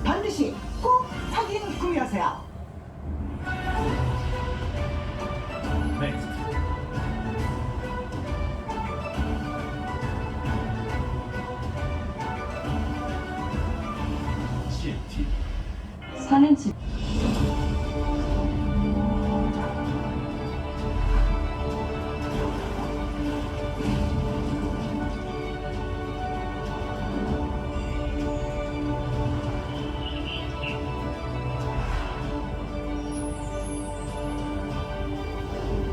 반드시 꼭 사진 구매하세요. 넥스트. CNT. 사는 집.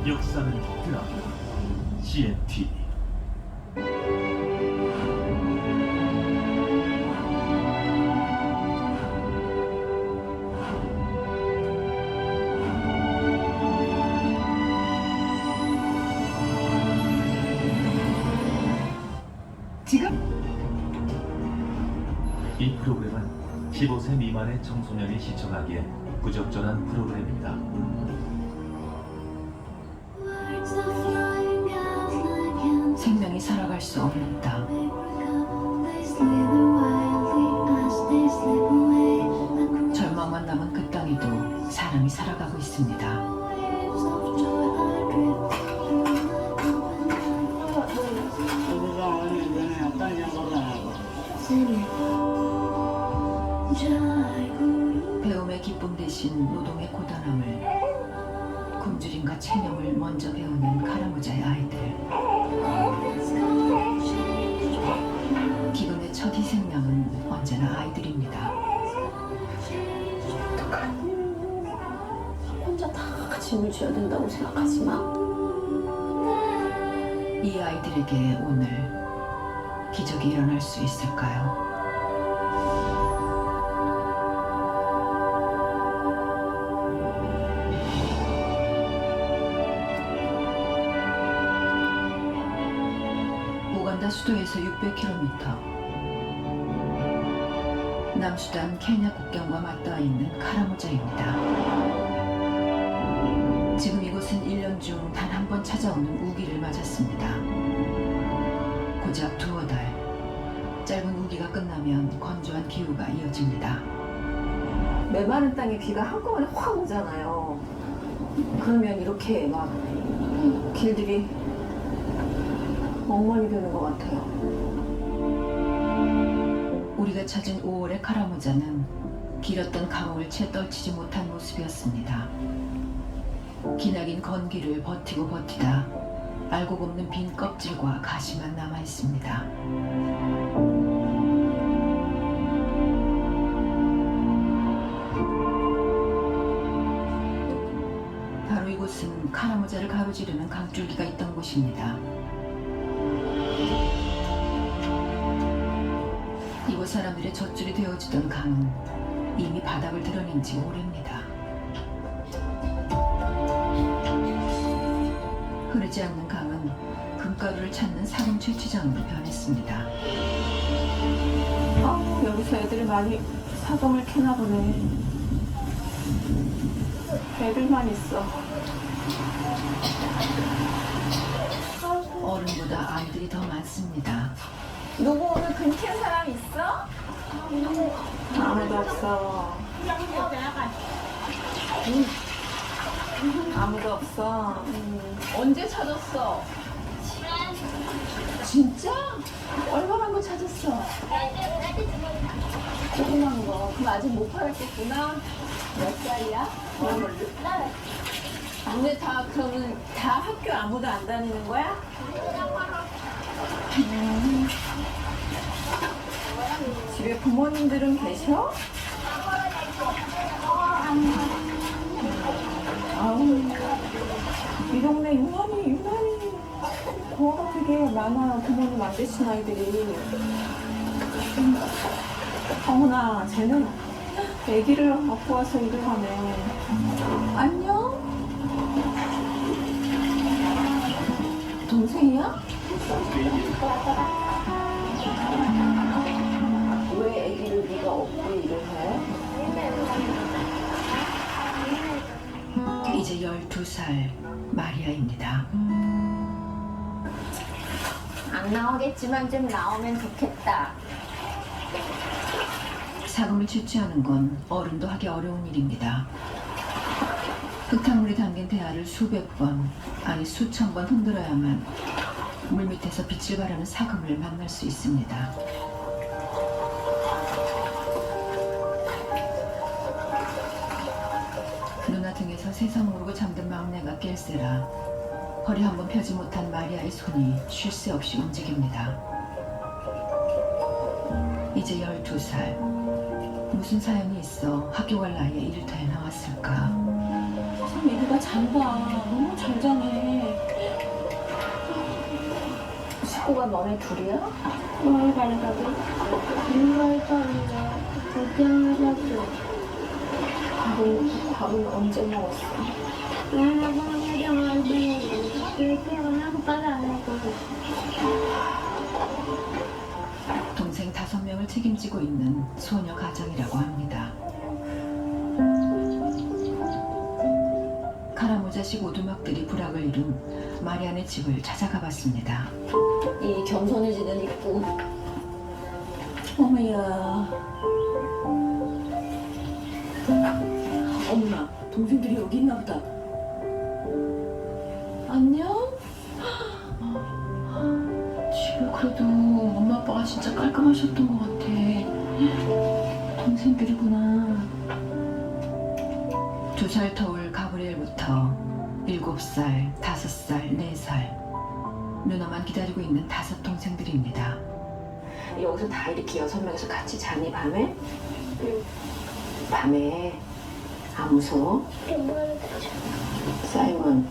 역사는 드라마 CNT. 지금 이 프로그램은 15세 미만의 청소년이 시청하기에 부적절한 프로그램입니다. 생명이 살아갈 수 없는 땅. 절망만 남은 그 땅에도 사람이 살아가고 있습니다. 배움의 기쁨 대신 노동의 고단함을, 굶주림과 체념을 먼저 배우는 카라무자의 아이들. 기근의 첫 희생양은 언제나 아이들입니다. 혼자 다 짐을 져야 된다고 생각하지 마. 이 아이들에게 오늘 기적이 일어날 수 있을까요? 우간다 수도에서 600km, 남수단 케냐 국경과 맞닿아 있는 카라무자입니다. 지금 이곳은 1년 중 단 한 번 찾아오는 우기를 맞았습니다. 고작 두어 달, 짧은 우기가 끝나면 건조한 기후가 이어집니다. 메마른 땅에 비가 한꺼번에 확 오잖아요. 그러면 이렇게 막 길들이 엉망이 되는 것 같아요. 우리가 찾은 5월의 카라무자는 길었던 감옥을 채 떨치지 못한 모습이었습니다. 기나긴 건기를 버티고 버티다 알곡 없는 빈 껍질과 가시만 남아 있습니다. 바로 이곳은 카라무자를 가로지르는 강줄기가 있던 곳입니다. 이곳 사람들의 젖줄이 되어주던 강은 이미 바닥을 드러낸 지 오래입니다. 흐르지 않는 강은 금가루를 찾는 사금 채취장으로 변했습니다. 여기서 애들이 많이 사금을 캐나 보네. 애들만 있어. 어른보다 아이들이 더 많습니다. 누구 오늘 금 캔 사람 있어? 아무도 없어. 아무도 없어. 언제 찾았어? 진짜? 얼마나 거 찾았어? 조그만 거. 그럼 아직 못 팔았겠구나. 몇 살이야? 근데 다 그러면 다 학교 아무도 안 다니는 거야? 집에 부모님들은 계셔? 아우, 이 동네 유난히 고아가 되게 많아. 부모님 안 되신 아이들이. 어머나, 쟤는 아기를 갖고 와서 일을 하네. 안녕? 동생이야? 왜 아기를 네가 업고 일을 해? 이제 12살 마리아입니다. 안 나오겠지만 좀 나오면 좋겠다. 사금을 채취하는 건 어른도 하기 어려운 일입니다. 흙탕물이 담긴 대야를 수백 번, 아니 수천 번 흔들어야만 물밑에서 빛을 발하는 사금을 만날 수 있습니다. 누나 등에서 세상 모르고 잠든 막내가 깰세라 허리 한번 펴지 못한 마리아의 손이 쉴 새 없이 움직입니다. 이제 12살. 무슨 사연이 있어 학교 갈 나이에 일터에 나왔을까? 참 얘기가 잘봐. 너무 잘 자네. 식구가 너네 둘이야? 뭘 가려고? 인물전이나 고등학교 밥은 언제 먹었어? 나는 고등학교는 퇴근하고 빨리 안 하고 동생 5명을 책임지고 있는 소녀 가정이라고 합니다. 카라모자식 오두막들이 부락을 이룬 마리안의 집을 찾아가 봤습니다. 이 겸손해지는 입구. 어머야. 엄마, 동생들이 여기 있나 보다. 안녕? 집을 그래도 엄마 아빠가 진짜 깔끔하셨던 것 같아. 동생들이구나. 2살 터울 가브리엘부터 7살, 5살, 4살 누나만 기다리고 있는 5 동생들입니다. 여기서 다 이렇게 6명이서 같이 자니 밤에? 밤에 안 무서워? 사이먼,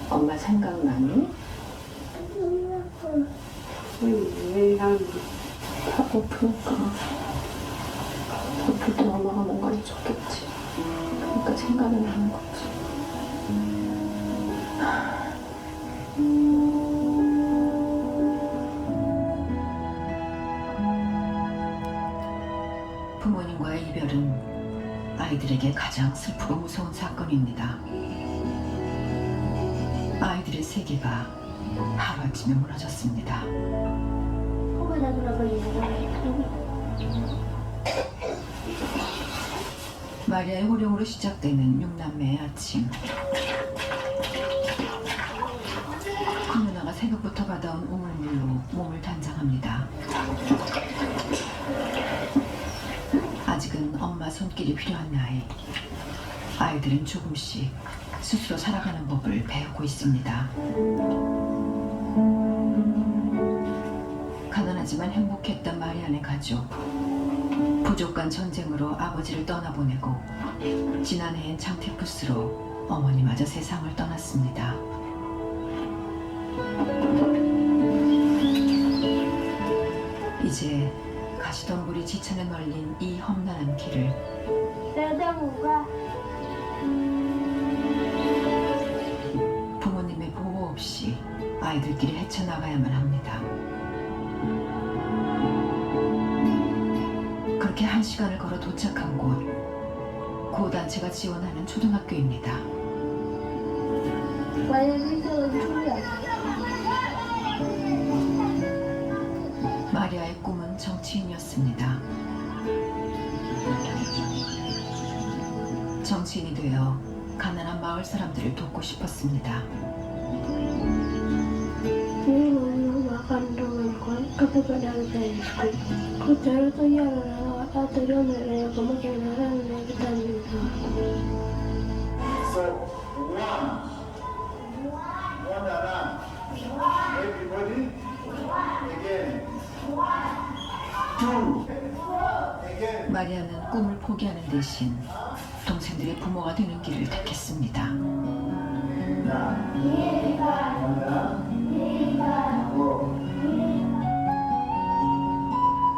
엄마 생각나니? 배고프니까. 배고플 때 엄마가 뭔가 해줬겠지. 그러니까 생각이 나는 거지. 부모님과의 이별은 아이들에게 가장 슬프고 무서운 사건입니다. 아이들의 세계가 하루아침에 무너졌습니다. 마리아의 호령으로 시작되는 6남매의 아침. 큰 누나가 새벽부터 받아온 우물물로 몸을 단장합니다. 아직은 엄마 손길이 필요한 나이. 아이들은 조금씩 스스로 살아가는 법을 배우고 있습니다. 가난하지만 행복했던 마리안의 가족. 부족 간 전쟁으로 아버지를 떠나보내고 지난해엔 장티푸스로 어머니마저 세상을 떠났습니다. 이제 가시덤불이 지천에 널린 이 험난한 길을 부모님의 보호 없이 아이들끼리 헤쳐나가야만 합니다. 그렇게 1시간을 걸어 도착한 곳, 고단체가 지원하는 초등학교입니다. 마리아의 꿈은 정치인이었습니다. 정치인이 되어 가난한 마을 사람들을 돕고 싶었습니다. So, one around. Everybody, again. Two, again. 마리아는 꿈을 포기하는 대신 동생들의 부모가 되는 길을 택했습니다.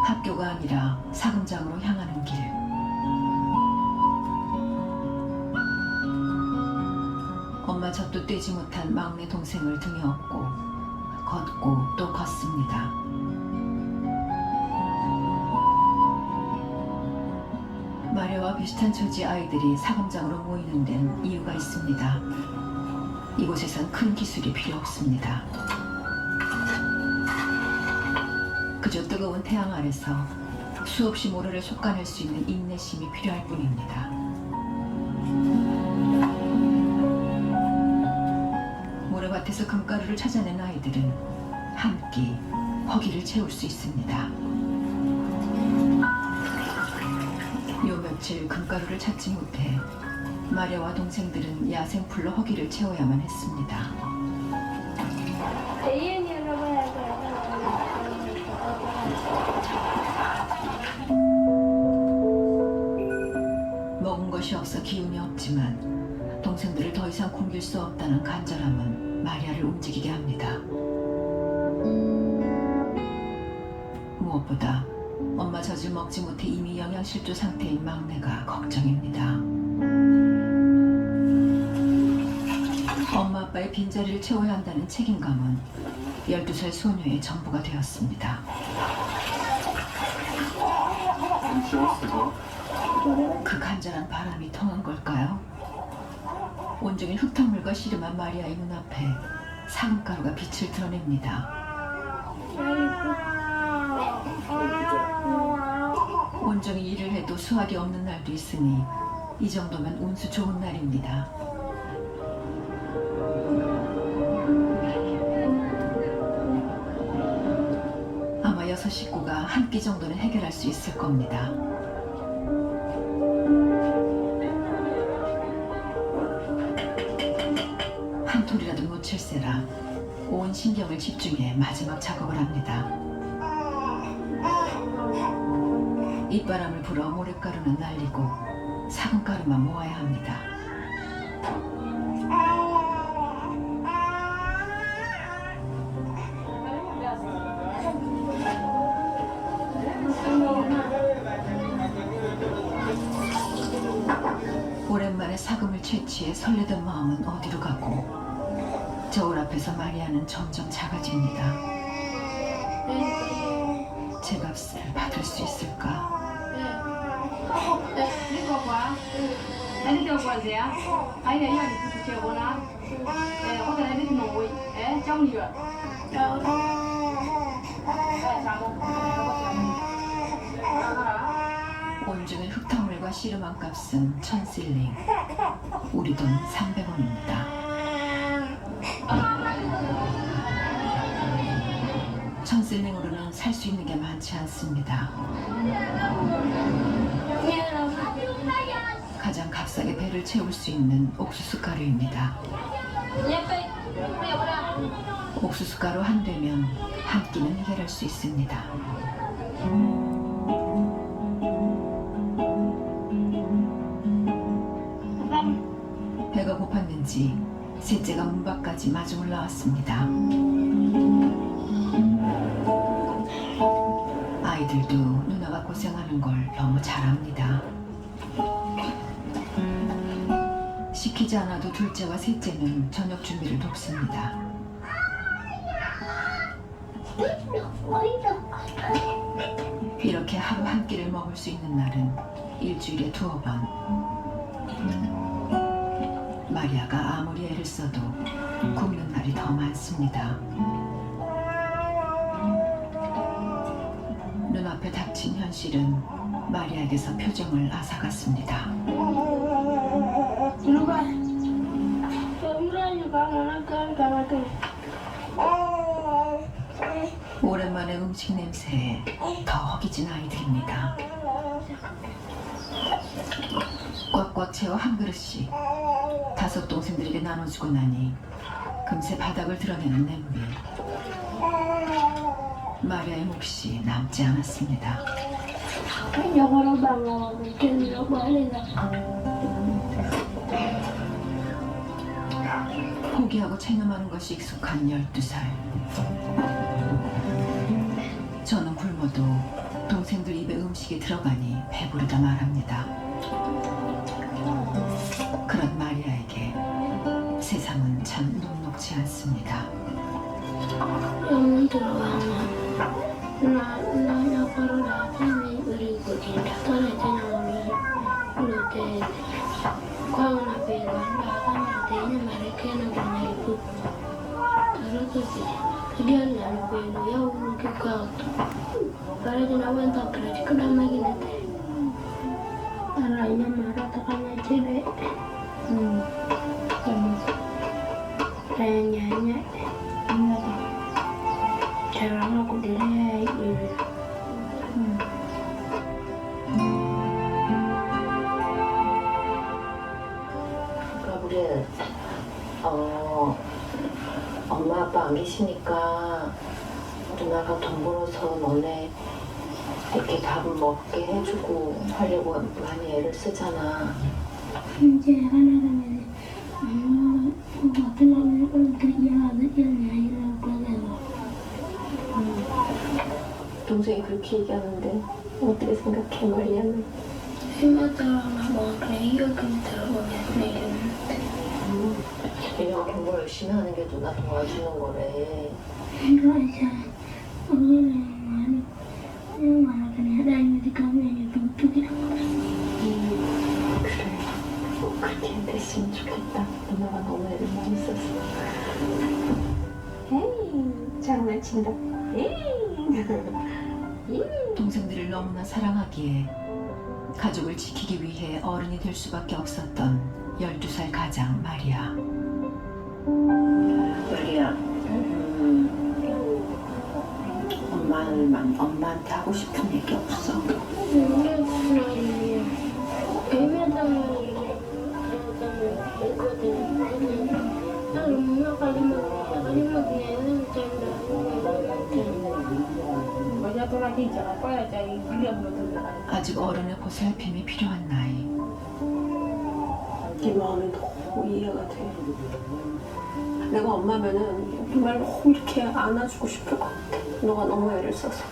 학교가 아니라 사금장으로 향하는 길. 엄마 젖도 떼지 못한 막내 동생을 등에 업고 걷고 또 걷습니다. 마리아와 비슷한 처지 아이들이 사금장으로 모이는 데는 이유가 있습니다. 이곳에선 큰 기술이 필요 없습니다. 그저 뜨거운 태양 아래서 수없이 모래를 솎아낼 수 있는 인내심이 필요할 뿐입니다. 모래밭에서 금가루를 찾아낸 아이들은 한 끼 허기를 채울 수 있습니다. 요 며칠 금가루를 찾지 못해 마리아와 동생들은 야생풀로 허기를 채워야만 했습니다. 먹은 것이 없어 기운이 없지만 동생들을 더 이상 굶길 수 없다는 간절함은 마리아를 움직이게 합니다. 무엇보다 엄마 젖을 먹지 못해 이미 영양실조 상태인 막내가 걱정입니다. 엄마 아빠의 빈자리를 채워야 한다는 책임감은 12살 소녀의 전부가 되었습니다. 그 간절한 바람이 통한 걸까요? 온종일 흙탕물과 씨름한 마리아의 눈앞에 사금가루가 빛을 드러냅니다. 온종일 일을 해도 수확이 없는 날도 있으니 이 정도면 운수 좋은 날입니다. 아마 6 식구가 한 끼 정도는 해결할 수 있을 겁니다. 한 톨이라도 놓칠세라 온 신경을 집중해 마지막 작업을 합니다. 입바람을 불어 모래가루는 날리고 사금가루만 모아야 합니다. 오랜만에 사금을 채취해 설레던 마음은 어디로 가고 저울 앞에서 마리아는 점점 작아집니다. 제 값을 받을 수 있을까? 이거 봐. 아니 저 보세요. 아니 야 이거 저 보나. 어디 애들 놓고 정리. 온종일 흙탕물과 씨름한 값은 1000실링, 우리 돈 300원입니다. 1000실링으로는 살 수 있는 게 많지 않습니다. 가장 값싸게 배를 채울 수 있는 옥수수 가루입니다. 옥수수 가루 한 되면 한 끼는 해결할 수 있습니다. 배가 고팠는지 셋째가 문 밖까지 마주 올라왔습니다. 아이들도 누나가 고생하는 걸 너무 잘 압니다. 시키지 않아도 둘째와 셋째는 저녁 준비를 돕습니다. 이렇게 하루 한 끼를 먹을 수 있는 날은 일주일에 2번. 마리아가 아무리 애를 써도 굶는 날이 더 많습니다. 눈앞에 닥친 현실은 마리아에게서 표정을 앗아갔습니다. 오랜만에 음식 냄새에 더 허기진 아이들입니다. 꽉꽉 채워 한 그릇씩 5 동생들에게 나눠주고 나니 금세 바닥을 드러내는 냄비. 마리아의 몫이 남지 않았습니다. 포기하고 체념하는 것이 익숙한 12살. 저는 굶어도 동생들 입에 음식이 들어가니 배부르다 말합니다. 그런 마리아에게 세상은 참 녹록지 않습니다. Dia lalu ya udah kekal. Kalau dia nawan tak berarti kena lagi nanti. Arahnya marah tekan aja deh. Tanya-tanya. Jarang aku dilihat gitu. 우리 엄마 아빠 안 계시니까 누나가 돈 벌어서 너네 이렇게 밥 먹게 해주고 하려고 많이 애를 쓰잖아. 이제 하나라면 어떤 얼굴 그려하는 일이라고 해서 동생이 그렇게 얘기하는데 어떻게 생각해 마리아는? 힘들어나 뭐 그래 이렇게 들어보면 왜냐면 공부 열심히 하는 게 누나 도와주는 거래. 이거 이제 오늘은 그냥 다니면서 가면이 뚱뚱이라고 그래. 꼭 그렇게 됐으면 좋겠다. 누나가 너무 애를 많이 썼어. 에이, 장난친다. 동생들을 너무나 사랑하기에 가족을 지키기 위해 어른이 될 수밖에 없었던 12살 가장 마리아. 마리아, 엄마한테 하고 싶은 얘기 없어? 아직 어른의 보살핌이 필요한 나이. 네 마음이 너무 이해가 돼. 내가 엄마면은 정말 너무 이렇게 안아주고 싶을 것 같아. 너가 너무 애를 써서.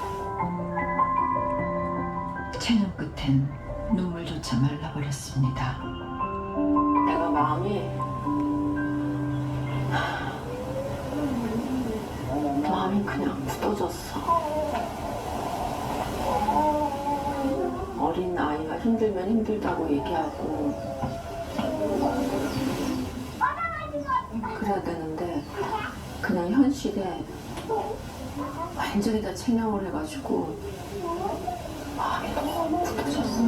체념 끝엔 눈물조차 말라버렸습니다. 내가 마음이 그냥 굳어졌어. 어린 아이가 힘들면 힘들다고 얘기하고 그래야 되는데 그냥 현실에 완전히 다 체념을 해가지고 마음이 너무 굳어졌어.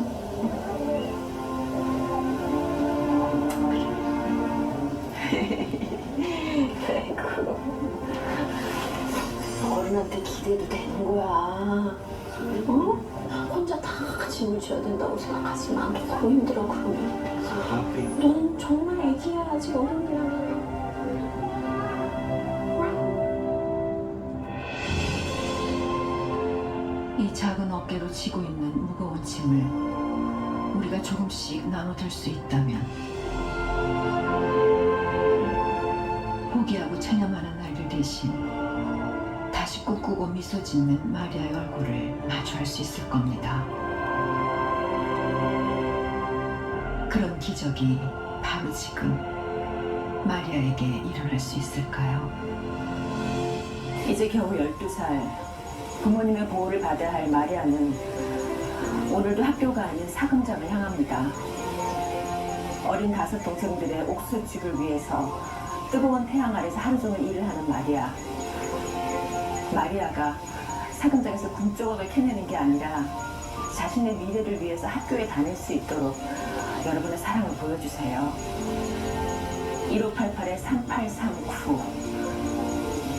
아이고, 어른한테 기대도 되는 거야. 어? 혼자 다 짐을 져야 된다고 생각하지 마. 너무 힘들어 그러면. 넌 정말 애기야. 아직 어른이야. 이 작은 어깨로 지고 있는 무거운 짐을 우리가 조금씩 나눠들 수 있다면 포기하고 체념하는 날들 대신 다시 꿈꾸고 미소 짓는 마리아의 얼굴을 마주할 수 있을 겁니다. 그런 기적이 바로 지금 마리아에게 일어날 수 있을까요? 이제 겨우 12살. 부모님의 보호를 받아야 할 마리아는 오늘도 학교가 아닌 사금장을 향합니다. 어린 5 동생들의 옥수육을 위해서 뜨거운 태양 아래서 하루 종일 일을 하는 마리아. 마리아가 사금장에서 금조각을 캐내는 게 아니라 자신의 미래를 위해서 학교에 다닐 수 있도록 여러분의 사랑을 보여주세요. 1588-3839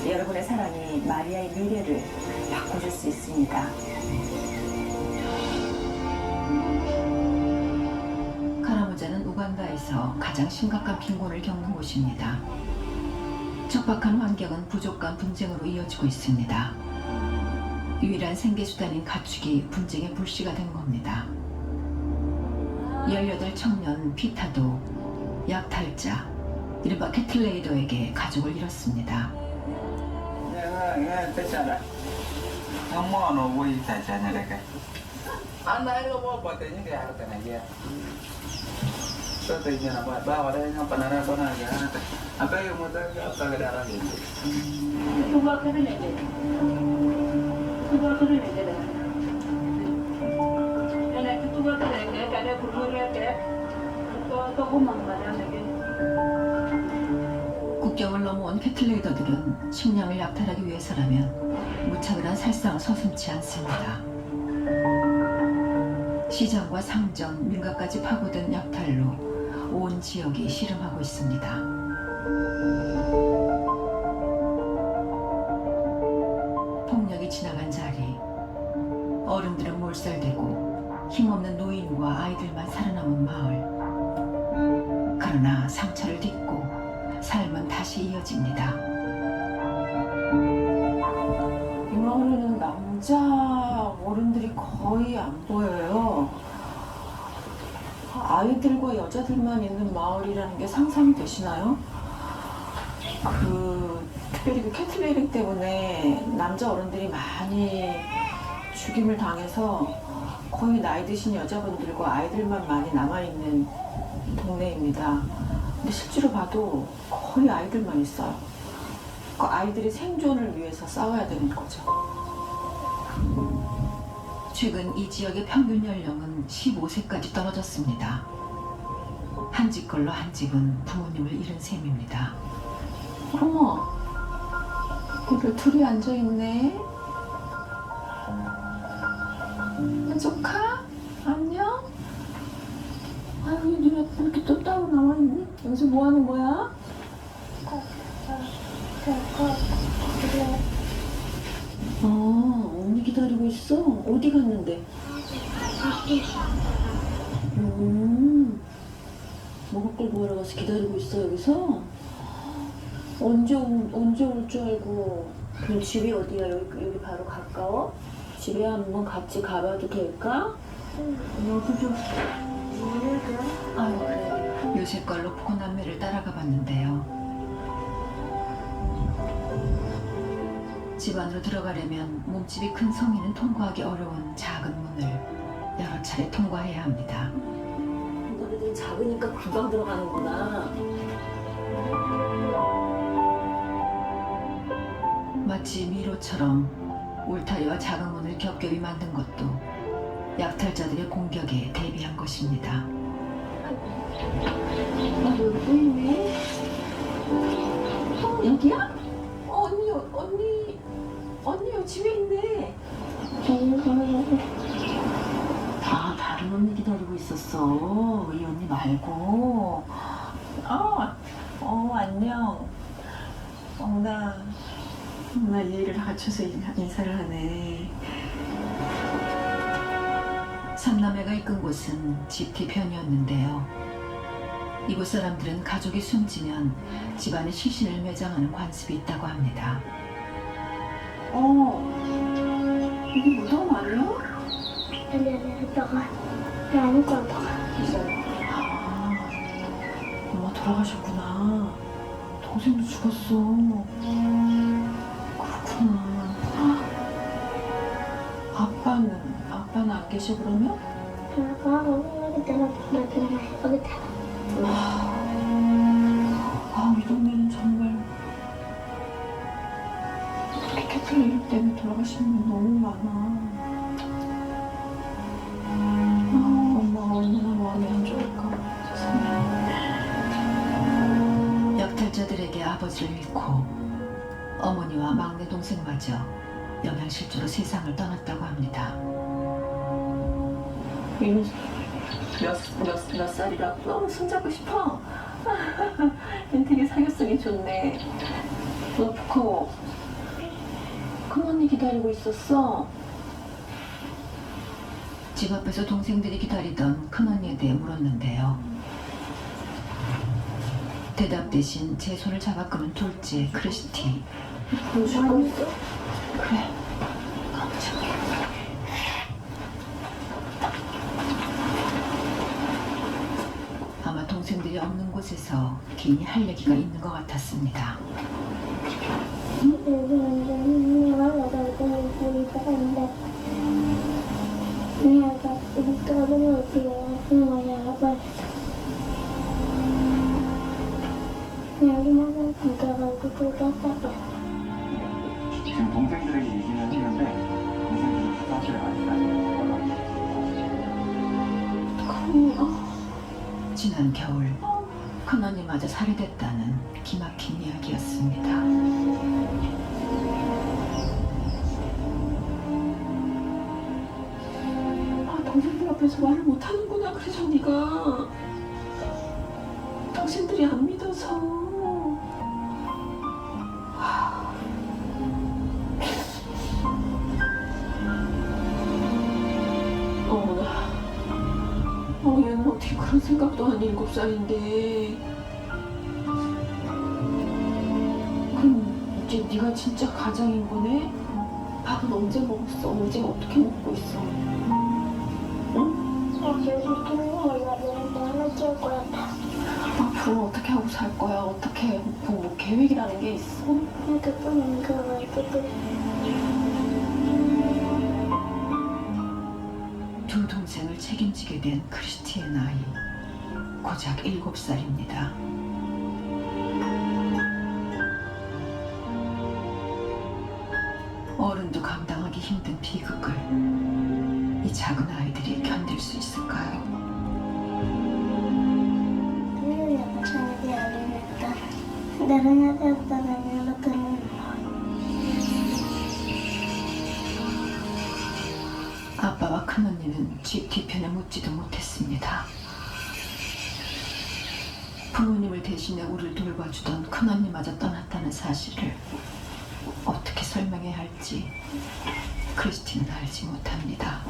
여러분의 사랑이 마리아의 미래를 바꿔줄 수 있습니다. 카라무자는 우간다에서 가장 심각한 빈곤을 겪는 곳입니다. 척박한 환경은 부족간 분쟁으로 이어지고 있습니다. 유일한 생계수단인 가축이 분쟁의 불씨가 된 겁니다. 18 청년 피타도 약탈자 이른바 캐틀레이더에게 가족을 잃었습니다. 국경을 넘어온 캐틀레이더들은 식량을 약탈하기 위해서라면 무차별한 살상을 서슴지 않습니다. 시장과 상점, 민가까지 파고든 약탈로 온 지역이 씨름하고 있습니다. 폭력이 지나간 자리, 어른들은 몰살되고 힘없는 노인과 아이들만 살아남은 마을. 그러나 상처를 딛고 삶은 다시 이어집니다. 이 마을에는 남자 어른들이 거의 안 보여요. 아이들과 여자들만 있는 마을이라는 게 상상이 되시나요? 특별히 그 캐틀레이링 때문에 남자 어른들이 많이 죽임을 당해서 거의 나이 드신 여자분들과 아이들만 많이 남아있는 동네입니다. 근데 실제로 봐도 거의 아이들만 있어요. 그 아이들이 생존을 위해서 싸워야 되는 거죠. 최근 이 지역의 평균 연령은 15세까지 떨어졌습니다. 한 집 걸러 한 집은 부모님을 잃은 셈입니다. 어머, 애들 둘이 앉아있네. 조카? 안녕? 아유, 눈에 이렇게 또 따로 나와있니? 여기서 뭐 하는 거야? 언니 기다리고 있어? 어디 갔는데? 먹을 걸 구하러 가서 기다리고 있어, 여기서? 언제 올 줄 알고. 그럼 집이 어디야? 여기 바로 가까워? 집에 한번 같이 가봐도 될까? 여기 좀. 아유, 그래. 요셉과 로프코 남매를 따라가 봤는데요. 집 안으로 들어가려면 몸집이 큰 성인은 통과하기 어려운 작은 문을 여러 차례 통과해야 합니다. 너희들이 작으니까 금방 들어가는구나. 마치 미로처럼 울타리와 작은 문을 겹겹이 만든 것도 약탈자들의 공격에 대비한 것입니다. 여기 있네. 여기야? 언니 여기 집에 있네. 아, 다른 언니 기다리고 있었어. 이 언니 말고. 안녕. 나 예의를 갖춰서 인사를 하네. 삼남매가 이끈 곳은 집 뒤편이었는데요. 이곳 사람들은 가족이 숨지면 집안에 시신을 매장하는 관습이 있다고 합니다. 이게 무덤 아니야? 엄마 돌아가셨구나. 동생도 죽었어. 그렇구나. 아빠는 안 계셔 그러면? 이 동네는 정말 캐틀레이링 때문에 돌아가신 분 너무 많아. 엄마가 얼마나 마음이 안 좋을까. 세상에. 약탈자들에게 아버지를 잃고 어머니와 막내 동생마저 영양실조로 세상을 떠났다고 합니다. 몇 살이라고? 너무 손잡고 싶어. 되게 사교성이 좋네. 로프코, 큰 언니 기다리고 있었어. 집 앞에서 동생들이 기다리던 큰언니에 대해 물었는데요. 대답 대신 제 손을 잡아 끄는 둘째 크리스티. 보여줄 거 있어? 그래. 아마 동생들이 없는 곳에서 괜히 할 얘기가 있는 것 같았습니다. 지금 동생들에게 얘기는 했는데 동생들은 사실 아니다. 지난 겨울 큰언니마저 살해됐다는 기막힌 이야기였습니다. 동생들 앞에서 말을 못하는구나. 그래서 네가 동생들이 안 믿어서. 어머나. 얘는 어떻게 그런 생각도 한 7살인데. 그럼 이제 네가 진짜 가장인 거네? 밥은 언제 먹었어? 언제 어떻게 먹고 있어? 앞으로 어떻게 하고 살 거야? 어떻게 뭐 계획이라는 게 있어? 두 동생을 책임지게 된 크리스티의 나이 고작 7살입니다. 어른도 감당하기 힘든 비극을 이 작은 아이들이 견딜 수 있을까요? 아빠와 큰언니는 집 뒤편에 묻지도 못했습니다. 부모님을 대신해 우리를 돌봐주던 큰언니마저 떠났다는 사실을 어떻게 설명해야 할지 크리스티는 알지 못합니다.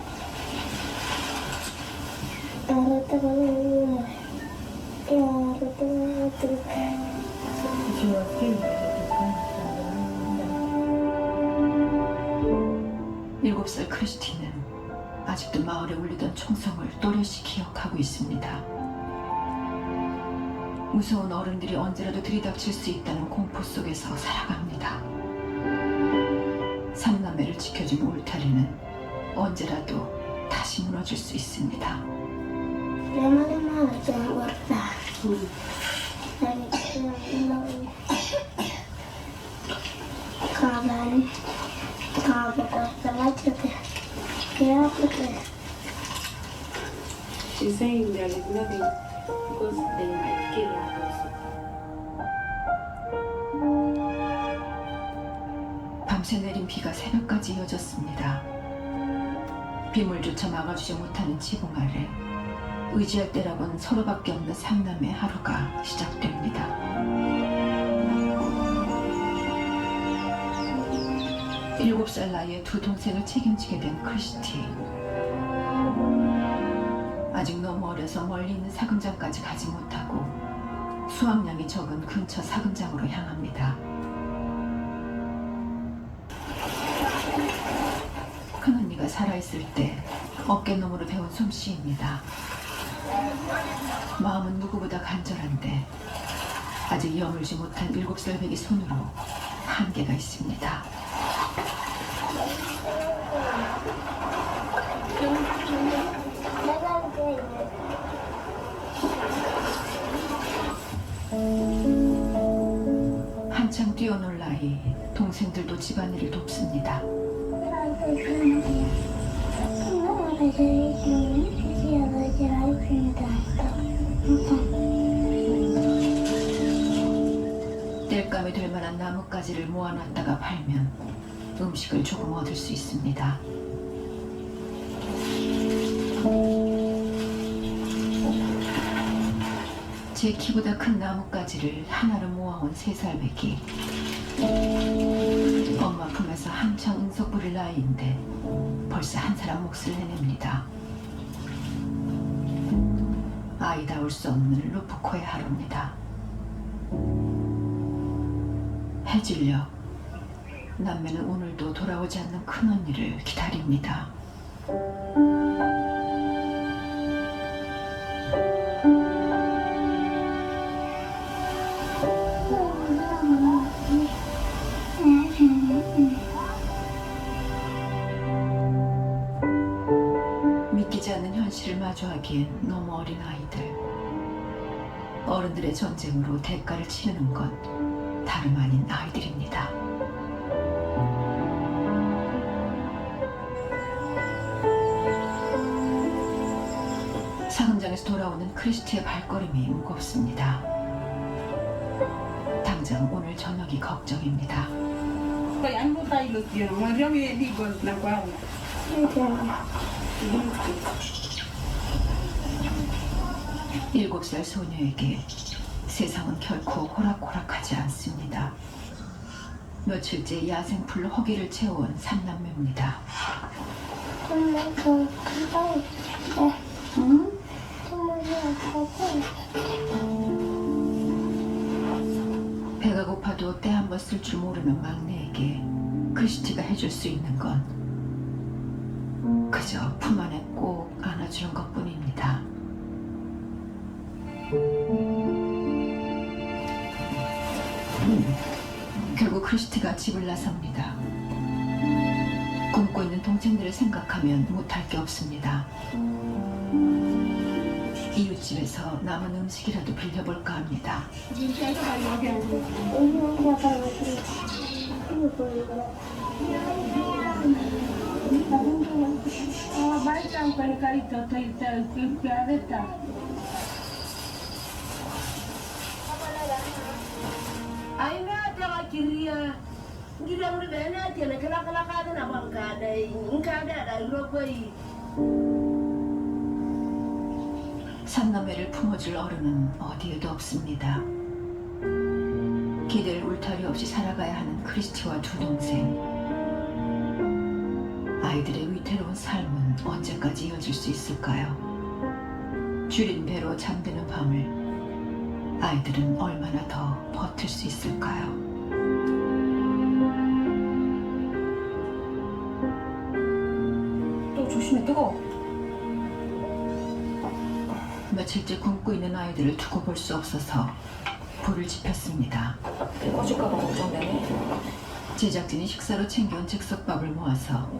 일곱 살 크리스티는 아직도 마을에 울리던 총성을 또렷이 기억하고 있습니다. 무서운 어른들이 언제라도 들이닥칠 수 있다는 공포 속에서 살아갑니다. 삼남매를 지켜준 울타리는 언제라도 다시 무너질 수 있습니다. She's saying there is nothing because they might kill her also. 밤새 내린 비가 새벽까지 이어졌습니다. 빗물조차 막아주지 못하는 지붕 아래 의지할 때라곤 서로밖에 없는 삼남의 하루가 시작됩니다. 일곱 살 나이에 두 동생을 책임지게 된 크리스티. 아직 너무 어려서 멀리 있는 사금장까지 가지 못하고 수확량이 적은 근처 사금장으로 향합니다. 큰언니가 살아있을 때 어깨너머로 배운 솜씨입니다. 마음은 누구보다 간절한데 아직 여물지 못한 7살 배기 손으로 한계가 있습니다. 한창 뛰어놀 나이, 동생들도 집안일을 돕습니다. 땔감이 될 만한 나뭇가지를 모아놨다가 팔면 음식을 조금 얻을 수 있습니다. 제 키보다 큰 나뭇가지를 하나로 모아온 3살 배기. 엄마 품에서 한창 응석 부릴 나이인데 벌써 한 사람 몫을 내냅니다. 아이다울 수 없는 루프코의 하루입니다. 해질녘 남매는 오늘도 돌아오지 않는 큰언니를 기다립니다. 믿기지 않는 현실을 마주하기엔 너무 어린 아이들. 어른들의 전쟁으로 대가를 치르는 건 다름 아닌 아이들입니다. 사금장에서 돌아오는 크리스티의 발걸음이 무겁습니다. 당장 오늘 저녁이 걱정입니다. 일곱 살 소녀에게 세상은 결코 호락호락하지 않습니다. 며칠째 야생풀로 허기를 채워온 삼남매입니다. 엄마 저 금방 있어. 응? 배가 고파도 때 한 번 쓸 줄 모르는 막내에게 크리스티가 해줄 수 있는 건 그저 품 안에 꼭 안아주는 것뿐입니다. 결국 크리스티가 집을 나섭니다. 굶고 있는 동생들을 생각하면 못할 게 없습니다. 이웃집에서 남은 음식이라도 빌려볼까 합니다. 삼남매를 품어줄 어른은 어디에도 없습니다. 기댈 울타리 없이 살아가야 하는 크리스티와 두 동생. 아이들의 위태로운 삶은 언제까지 이어질 수 있을까요? 줄인 배로 잠드는 밤을 아이들은 얼마나 더 버틸 수 있을까요? 또 조심해, 뜨거워. 며칠째 굶고 있는 아이들을 두고 볼 수 없어서 불을 지폈습니다. 꺼질까봐 걱정되네. 제작진이 식사로 챙겨온 즉석밥을 모아서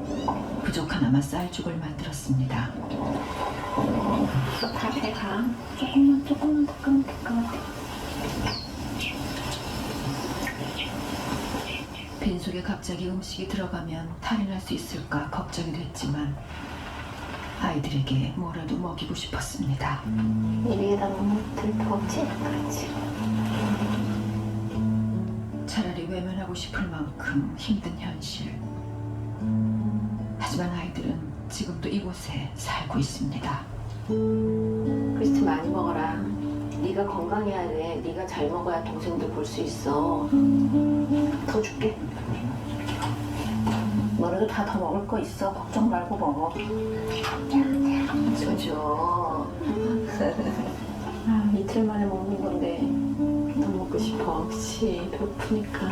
부족하나마 쌀죽을 만들었습니다. 다 가. 조금만 더 끄면 될 것 같아. 빈속에 갑자기 음식이 들어가면 탈이 날 수 있을까 걱정이 됐지만 아이들에게 뭐라도 먹이고 싶었습니다. 입에다 너무 들뜨겁지? 그렇지. 차라리 외면하고 싶을 만큼 힘든 현실. 하지만 아이들은 지금도 이곳에 살고 있습니다. 크리스티 많이 먹어라. 네가 건강해야 돼. 네가 잘 먹어야 동생들 볼 수 있어. 더 줄게. 너네도 다 더 먹을 거 있어. 걱정 말고 먹어. 줘줘. 이틀 만에 먹는 건데 더 먹고 싶어. 그치? 배고프니까.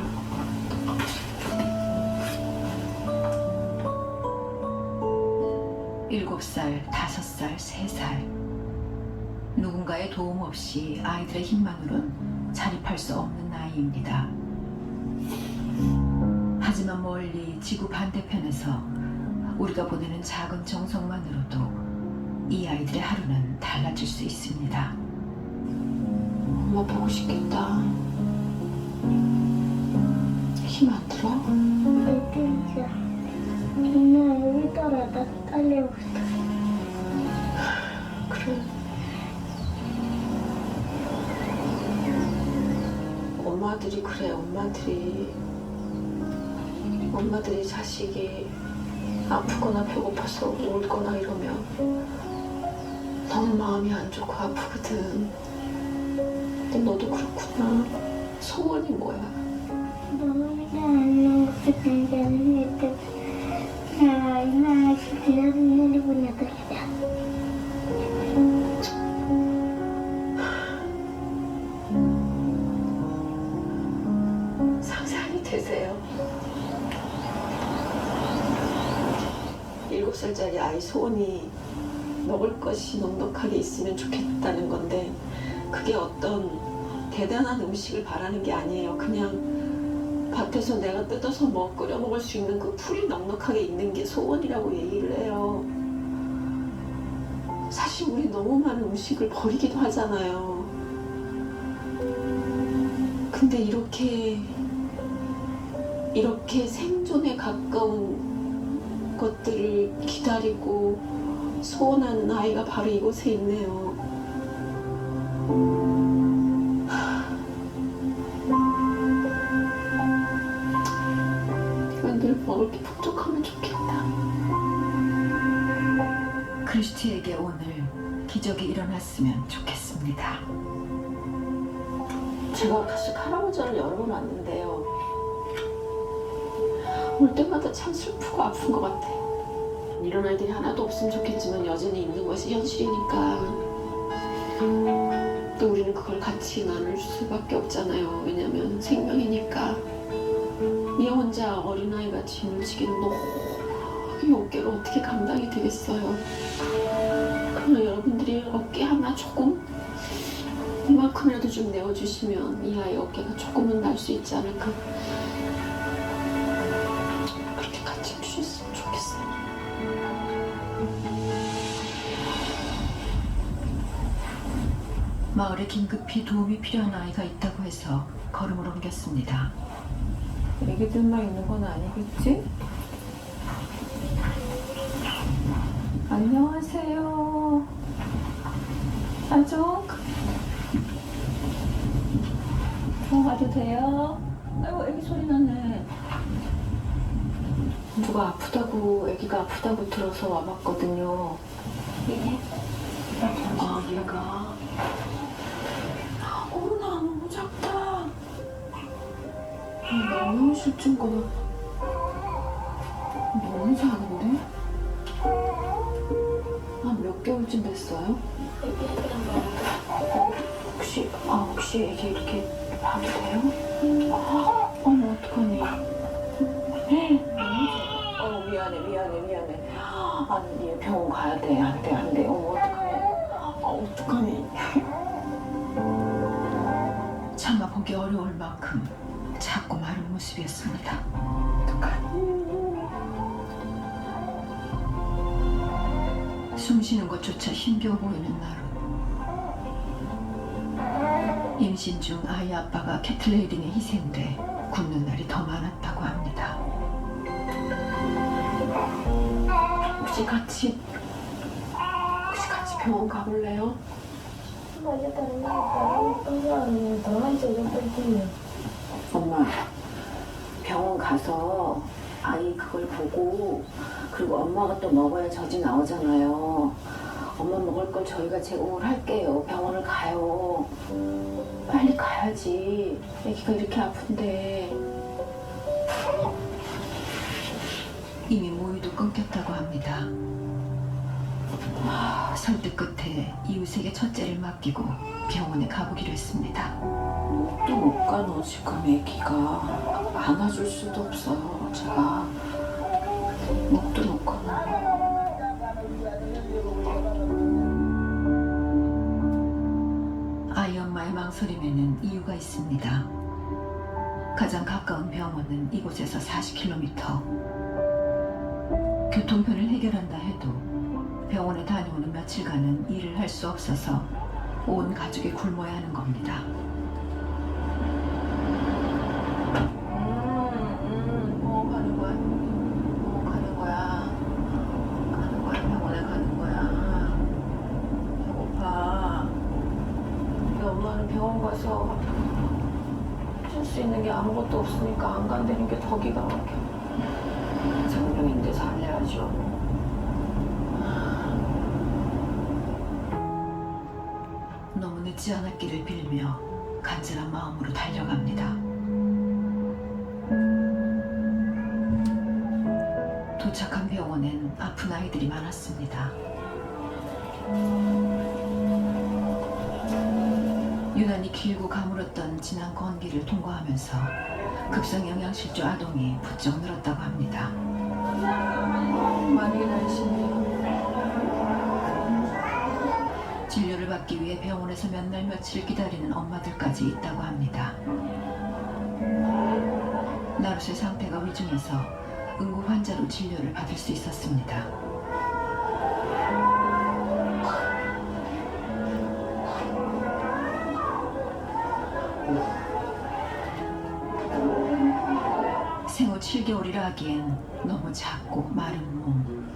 일곱 살, 5살, 3살. 누군가의 도움 없이 아이들의 힘만으론 자립할 수 없는 나이입니다. 하지만 멀리 지구 반대편에서 우리가 보내는 작은 정성만으로도 이 아이들의 하루는 달라질 수 있습니다. 엄마 보고 싶겠다. 힘 안 들어? 진짜. 정말 여기 떨어다 딸리고 있어. 그래. 엄마들이 그래. 엄마들이 자식이 아프거나 배고파서 울거나 이러면 너무 마음이 안 좋고 아프거든. 근데 너도 그렇구나. 소원이 뭐야? 너무 잘하는 것도 괜찮은데 나 지나는 일이 보냐 그러자. 상상이 되세요? 7살짜리 아이 소원이 먹을 것이 넉넉하게 있으면 좋겠다는 건데 그게 어떤 대단한 음식을 바라는 게 아니에요. 그냥 밭에서 내가 뜯어서 끓여 먹을 수 있는 그 풀이 넉넉하게 있는 게 소원이라고 얘기를 해요. 사실 우리 너무 많은 음식을 버리기도 하잖아요. 근데 이렇게 생존에 가까운 것들을 기다리고 소원하는 아이가 바로 이곳에 있네요. 。 . 。 . 。 . 。 . 。 . 。 . 。 . 。 . 。 . 。 . 。 . 。 . 。 . 。 . 。 . 。 . 。 . 。 . 。 . 。 . 。 . 。 . 。 . 。 . 。 . 。 . 。 . 。 . 。 음. 먹을 게 풍족하면 좋겠다. 크리스티에게 오늘 기적이 일어났으면 좋겠습니다. 제가 다시 할아버지를 여러 번 왔는데요. 올 때마다 참 슬프고 아픈 것 같아요. 일어날 일이 하나도 없으면 좋겠지만 여전히 있는 것이 현실이니까 또 우리는 그걸 같이 나눌 수밖에 없잖아요. 왜냐면 생명이니까. 얘 혼자 어린아이가 짐을 지기는 너무 이 어깨로 어떻게 감당이 되겠어요. 그러나 여러분들이 어깨 하나 조금 이만큼이라도 좀 내어주시면 이 아이 어깨가 조금은 날 수 있지 않을까. 그렇게 같이 해주셨으면 좋겠어요. 마을에 긴급히 도움이 필요한 아이가 있다고 해서 걸음을 옮겼습니다. 애기들만 있는 건 아니겠지? 안녕하세요. 아종. 들어가도 돼요? 아이고, 애기 소리 나네. 누가 아프다고, 아기가 아프다고 들어서 와봤거든요. 아, 얘가. 어른아, 너무 작다. 너무 실증거나. 너무 작은데? 한 몇 개월쯤 됐어요? 혹시 애기 이렇게 봐도 돼요? 어머, 어떡하니. 미안해. 아니, 얘 병원 가야 돼. 안 돼. 어머, 어떡하니. 참아 보기 어려울 만큼 작고 마른 모습이었습니다. 숨 쉬는 것조차 힘겨워 보이는 나루. 임신 중 아이 아빠가 캐틀레이딩에 희생돼 굳는 날이 더 많았다고 합니다. 혹시 같이 병원 가볼래요? 엄마, 병원 가서 아이 그걸 보고 그리고 엄마가 또 먹어야 젖이 나오잖아요. 엄마 먹을 걸 저희가 제공을 할게요. 병원을 가요. 빨리 가야지. 애기가 이렇게 아픈데. 이미 모유도 끊겼다고 합니다. 설득 끝에 이웃에게 첫째를 맡기고 병원에 가보기로 했습니다. 또 못 가, 너 지금 애기가. 안아줄 수도 없어요, 제가. 목도 못 가나. 아이 엄마의 망설임에는 이유가 있습니다. 가장 가까운 병원은 이곳에서 40km. 교통편을 해결한다 해도 병원에 다녀오는 며칠간은 일을 할 수 없어서 온 가족이 굶어야 하는 겁니다. 병원에 가는 거야. 배고파. 근데 엄마는 병원 가서 할 수 있는 게 아무것도 없으니까 안 간다는 게 더 기가 막혀. 장병인데 살려야죠. 너무 늦지 않았기를 빌며 간절한 마음으로 달려갑니다. 도착한 병원엔 아픈 아이들이 많았습니다. 유난히 길고 가물었던 진한 건기를 통과하면서 급성 영양실조 아동이 부쩍 늘었다고 합니다. 많이 날씬해요. 진료를 받기 위해 병원에서 몇 날 며칠 기다리는 엄마들까지 있다고 합니다. 나루스의 상태가 위중해서 응급 환자로 진료를 받을 수 있었습니다. 생후 7개월이라 하기엔 너무 작고 마른 몸.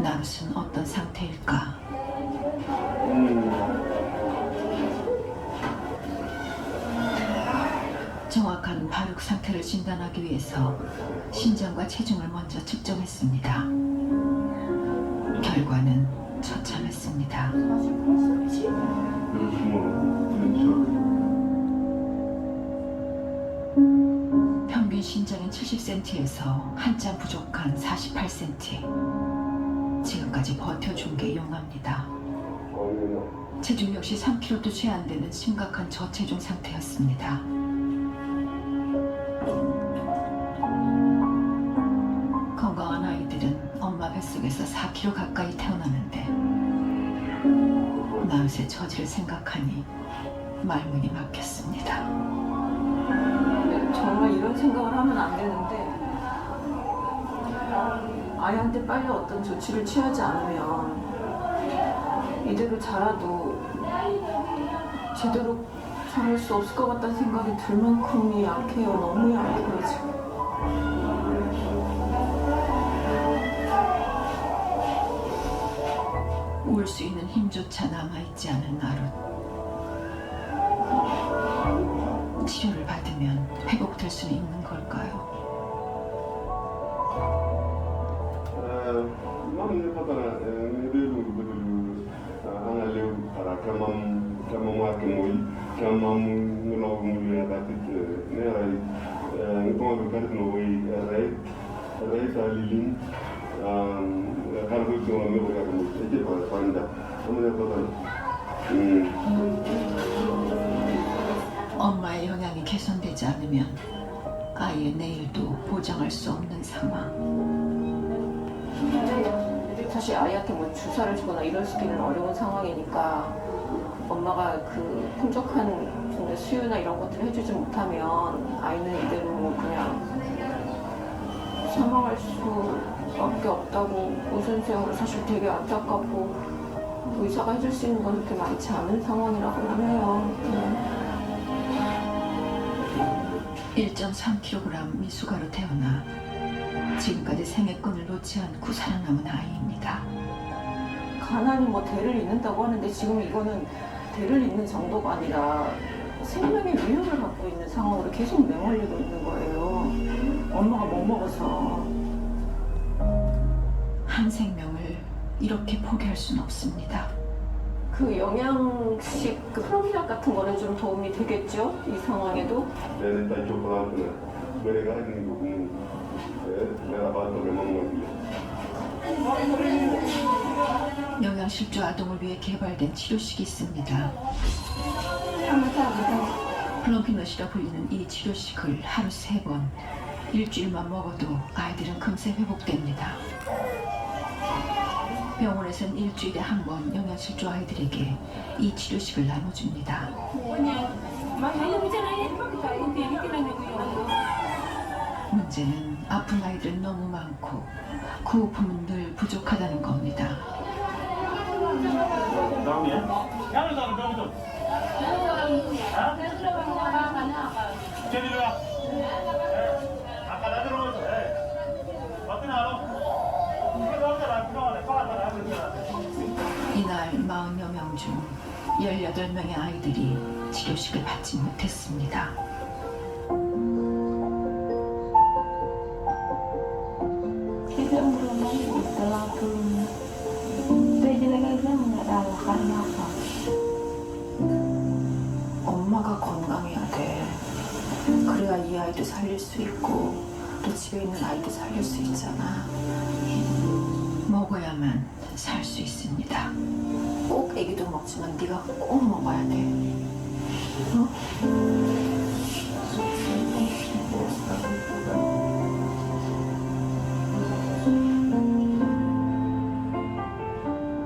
나루스는 어떤 상태일까? 정확한 발육 상태를 진단하기 위해서 신장과 체중을 먼저 측정했습니다. 결과는 처참했습니다. 평균 신장인 70cm에서 한참 부족한 48cm. 지금까지 버텨준 게 용합니다. 체중 역시 3kg도 채 안 되는 심각한 저체중 상태였습니다. 건강한 아이들은 엄마 뱃속에서 4kg 가까이 태어나는데 나은새 처지를 생각하니 말문이 막혔습니다. 정말 이런 생각을 하면 안 되는데 아이한테 빨리 어떤 조치를 취하지 않으면 이대로 자라도 제대로 자랄 수 없을 것 같다는 생각이 들 만큼이 약해요. 너무 약해요 지금. 울 수 있는 힘조차 남아있지 않은 나룻. 치료를 받으면 회복될 수는 있는 걸까요? 엄마의 영향이 개선되지 않으면 아이의 내일도 보장할 수 없는 상황. 사실 아이한테 뭐 주사를 주거나 이럴 수기는 어려운 상황이니까 엄마가 그 풍족한 수유나 이런 것들을 해주지 못하면 아이는 이대로 그냥 사망할 수밖에 없다고 우선수용으로 사실 되게 안타깝고 의사가 해줄 수 있는 건 그렇게 많지 않은 상황이라고 해요. 1.3kg 미숙아로 태어나 지금까지 생애권을 놓지 않고 살아남은 아이입니다. 가난이 뭐 대를 잇는다고 하는데 지금 이거는 대를 잇는 정도가 아니라 생명의 위협을 받고 있는 상황으로 계속 내몰리고 있는 거예요. 엄마가 못 먹어서. 한 생명을 이렇게 포기할 순 없습니다. 그 영양식 그 프로비약 같은 거는 좀 도움이 되겠죠? 이 상황에도? 영양실조 아동을 위해 개발된 치료식이 있습니다. 플럼피넛이라 불리는 이 치료식을 하루 3번, 일주일만 먹어도 아이들은 금세 회복됩니다. 병원에서는 일주일에 1번 영양실조 아이들에게 이 치료식을 나눠줍니다. 문제는 아픈 아이들은 너무 많고 구호품은 늘 부족하다는 겁니다. 이날 40여 명 중 18명의 아이들이 치료식을 받지 못했습니다. 엄마가 건강해야 돼. 그래야 이 아이도 살릴 수 있고 또 집에 있는 아이도 살릴 수 있잖아. 먹어야만 살 수 있습니다. 꼭 애기도 먹지만 네가 꼭 먹어야 돼. 어?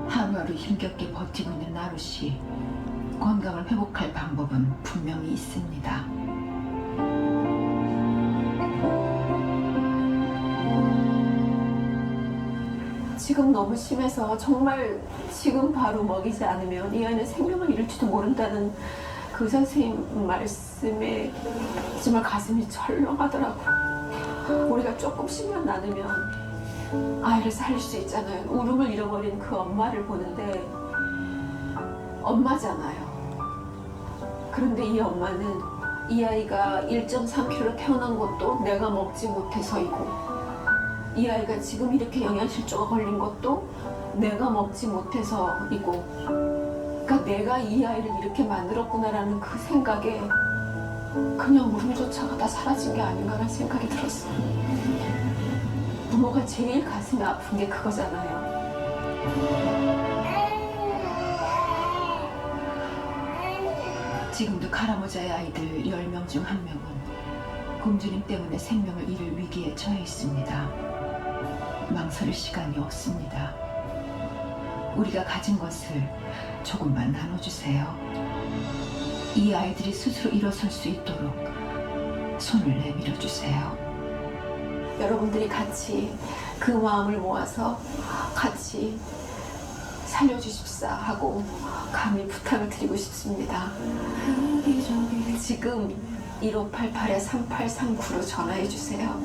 하루하루 힘겹게 버티고 있는 나루씨. 건강을 회복할 방법은 분명히 있습니다. 지금 너무 심해서 정말 지금 바로 먹이지 않으면 이 아이는 생명을 잃을지도 모른다는 그 의사 선생님 말씀에 정말 가슴이 철렁하더라고요. 우리가 조금씩만 나누면 아이를 살릴 수 있잖아요. 울음을 잃어버린 그 엄마를 보는데 엄마잖아요. 그런데 이 엄마는 이 아이가 1.3kg 태어난 것도 내가 먹지 못해서이고, 이 아이가 지금 이렇게 영양실조가 걸린 것도 내가 먹지 못해서이고, 그러니까 내가 이 아이를 이렇게 만들었구나라는 그 생각에 그냥 울음조차가 다 사라진 게 아닌가라는 생각이 들었어요. 부모가 제일 가슴이 아픈 게 그거잖아요. 지금도 카라모자의 아이들 10명 중 1명은 굶주림 때문에 생명을 잃을 위기에 처해 있습니다. 망설일 시간이 없습니다. 우리가 가진 것을 조금만 나눠주세요. 이 아이들이 스스로 일어설 수 있도록 손을 내밀어 주세요. 여러분들이 같이 그 마음을 모아서 같이 살려주십사 하고 감히 부탁을 드리고 싶습니다. 지금 1588-3839로 전화해 주세요.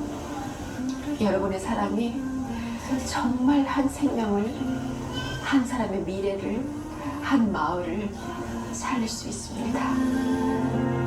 여러분의 사랑이 정말 한 생명을, 한 사람의 미래를, 한 마을을 살릴 수 있습니다.